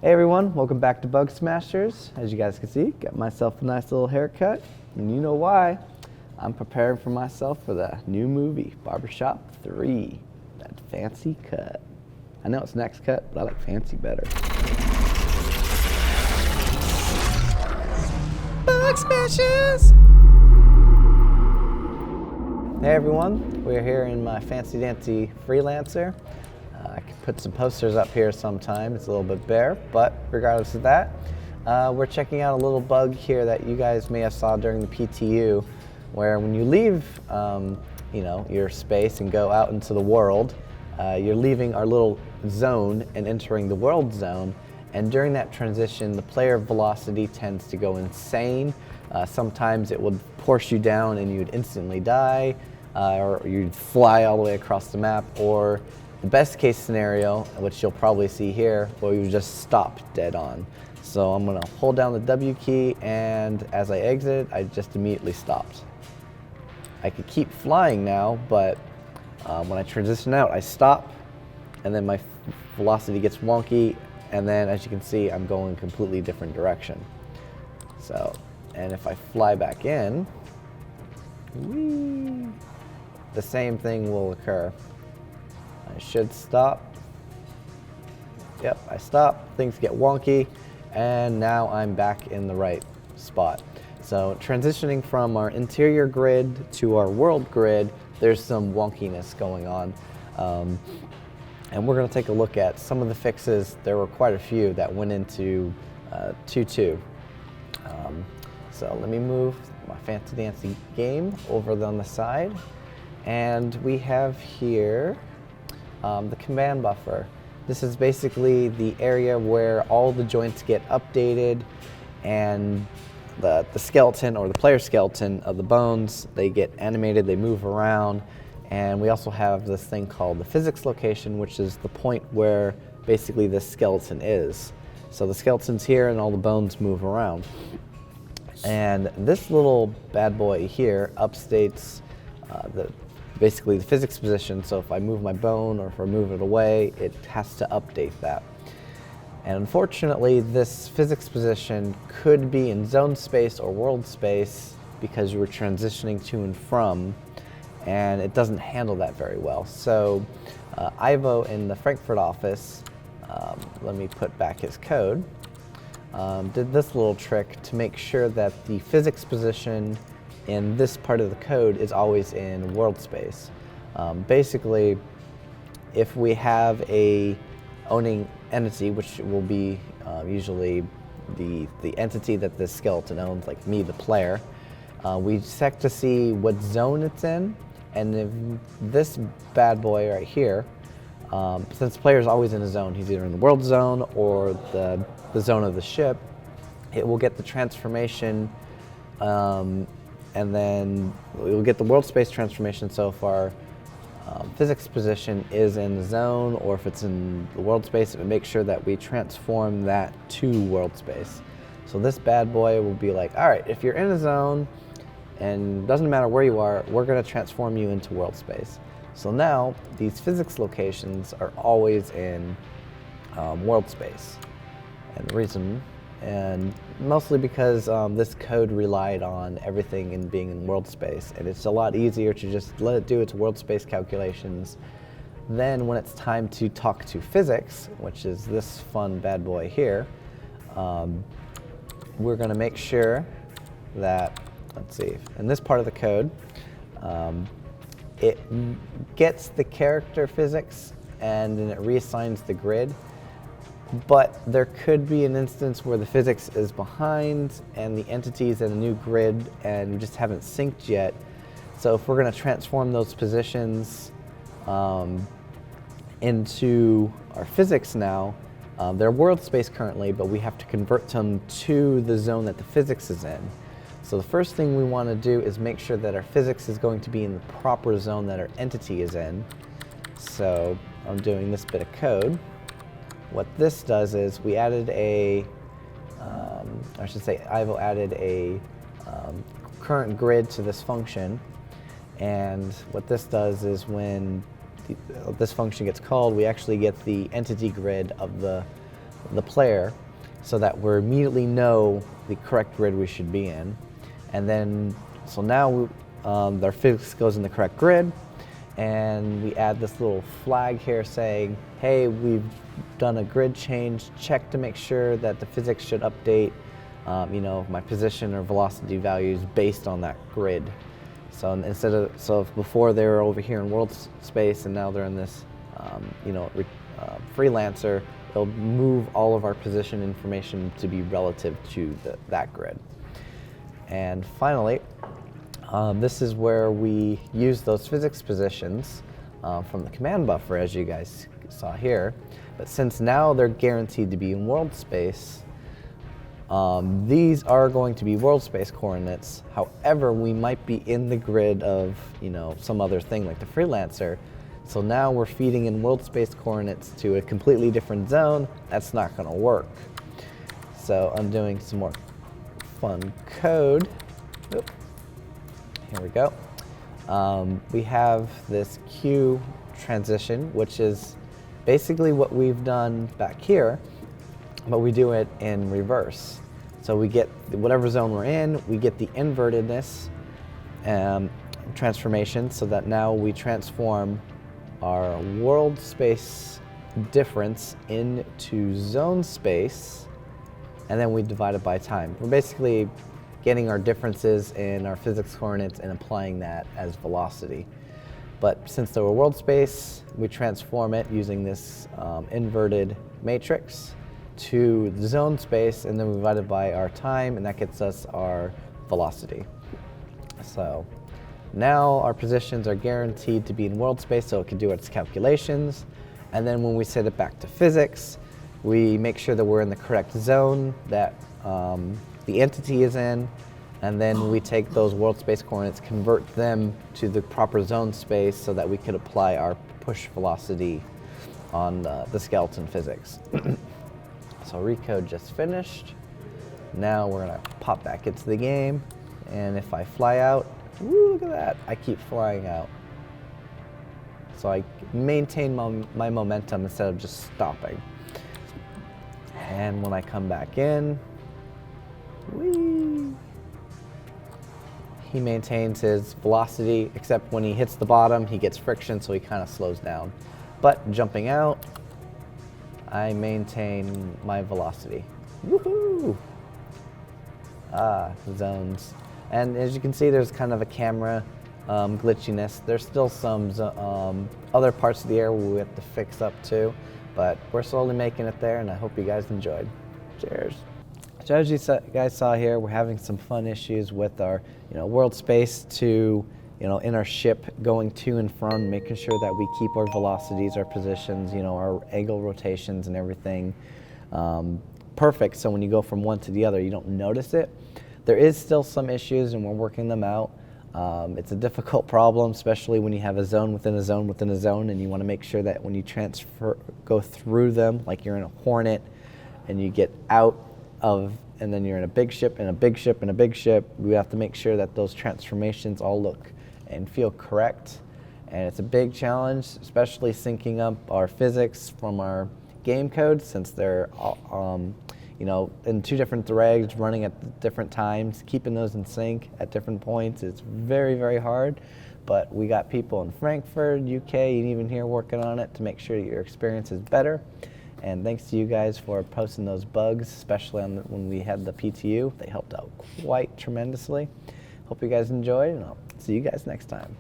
Hey everyone, welcome back to Bugsmashers. As you guys can see, got myself a nice little haircut, and you know why. I'm preparing for myself for the new movie, Barbershop 3, that fancy cut. I know it's next cut, but I like fancy better. Bugsmashers! Hey everyone, we're here in my fancy dancy freelancer. I can put some posters up here sometime. It's a little bit bare, but regardless of that, we're checking out a little bug here that you guys may have saw during the PTU, where when you leave, your space and go out into the world, you're leaving our little zone and entering the world zone. And during that transition, the player velocity tends to go insane. Sometimes it would force you down and you'd instantly die, or you'd fly all the way across the map, or the best case scenario, which you'll probably see here, where you just stop dead on. So I'm gonna hold down the W key, and as I exited, I just immediately stopped. I could keep flying now, but when I transition out, I stop, and then my velocity gets wonky, and then as you can see, I'm going a completely different direction. So, and if I fly back in, whee, the same thing will occur. I should stop. Yep, I stop, things get wonky, and now I'm back in the right spot. So transitioning from our interior grid to our world grid, there's some wonkiness going on. And we're gonna take a look at some of the fixes. There were quite a few that went into 2.2. So let me move my fancy dancy game over on the side. And we have here the command buffer. This is basically the area where all the joints get updated, and the skeleton, or the player skeleton of the bones, they get animated, they move around. And we also have this thing called the physics location, which is the point where basically this skeleton is. So the skeleton's here and all the bones move around. And this little bad boy here updates basically the physics position. So if I move my bone or if I move it away, it has to update that. And unfortunately, this physics position could be in zone space or world space because you were transitioning to and from, and it doesn't handle that very well. So Ivo in the Frankfurt office, let me put back his code, did this little trick to make sure that the physics position in this part of the code is always in world space. Basically, if we have a owning entity, which will be usually the entity that this skeleton owns, like me, the player, we check to see what zone it's in, and if this bad boy right here, since the player is always in a zone, he's either in the world zone or the zone of the ship, it will get the transformation, and then we'll get the world space transformation. So if our physics position is in the zone, or if it's in the world space, it will make sure that we transform that to world space. So this bad boy will be like, all right, if you're in a zone, and doesn't matter where you are, we're gonna transform you into world space. So now these physics locations are always in world space. And the reason, and mostly because this code relied on everything in being in world space, and it's a lot easier to just let it do its world space calculations. Then when it's time to talk to physics, which is this fun bad boy here, we're gonna make sure that, let's see, in this part of the code, it gets the character physics and then it reassigns the grid. But there could be an instance where the physics is behind and the entity's in a new grid and we just haven't synced yet. So if we're going to transform those positions into our physics now, they're world space currently, but we have to convert them to the zone that the physics is in. So the first thing we want to do is make sure that our physics is going to be in the proper zone that our entity is in. So I'm doing this bit of code. What this does is we added Ivo added a current grid to this function, and what this does is when this function gets called, we actually get the entity grid of the the player so that we immediately know the correct grid we should be in. And then, so now our physics goes in the correct grid, and we add this little flag here saying, hey, we've done a grid change, check to make sure that the physics should update my position or velocity values based on that grid. So if before they were over here in world space and now they're in this freelancer, it'll move all of our position information to be relative to that grid. And finally, this is where we use those physics positions from the command buffer, as you guys saw here. But since now they're guaranteed to be in world space, these are going to be world space coordinates. However, we might be in the grid of some other thing like the freelancer. So now we're feeding in world space coordinates to a completely different zone. That's not going to work. So I'm doing some more fun code. Oop. Here we go. We have this Q transition, which is basically what we've done back here, but we do it in reverse. So we get whatever zone we're in, we get the invertedness transformation, so that now we transform our world space difference into zone space, and then we divide it by time. We're basically getting our differences in our physics coordinates and applying that as velocity. But since they were world space, we transform it using this inverted matrix to the zone space, and then we divide it by our time, and that gets us our velocity. So now our positions are guaranteed to be in world space, so it can do its calculations. And then when we set it back to physics, we make sure that we're in the correct zone that the entity is in, and then we take those world space coordinates, convert them to the proper zone space so that we could apply our push velocity on the skeleton physics. So recode just finished. Now we're gonna pop back into the game, and if I fly out, woo, look at that, I keep flying out. So I maintain my momentum instead of just stopping. And when I come back in, whee, he maintains his velocity, except when he hits the bottom, he gets friction, so he kind of slows down. But jumping out, I maintain my velocity. Woohoo! Zones. And as you can see, there's kind of a camera glitchiness. There's still some other parts of the air we have to fix up too, but we're slowly making it there, and I hope you guys enjoyed. Cheers. So as you guys saw here, we're having some fun issues with our world space to in our ship going to and from, making sure that we keep our velocities, our positions, our angle rotations and everything perfect, so when you go from one to the other, you don't notice it. There is still some issues, and we're working them out. It's a difficult problem, especially when you have a zone within a zone within a zone, and you want to make sure that when you go through them, like you're in a Hornet, and you get out of, and then you're in a big ship and a big ship and a big ship, we have to make sure that those transformations all look and feel correct. And it's a big challenge, especially syncing up our physics from our game code, since they're in two different threads running at different times. Keeping those in sync at different points is very, very hard. But we got people in Frankfurt, UK, and even here working on it to make sure that your experience is better. And thanks to you guys for posting those bugs, especially when we had the PTU. They helped out quite tremendously. Hope you guys enjoyed, and I'll see you guys next time.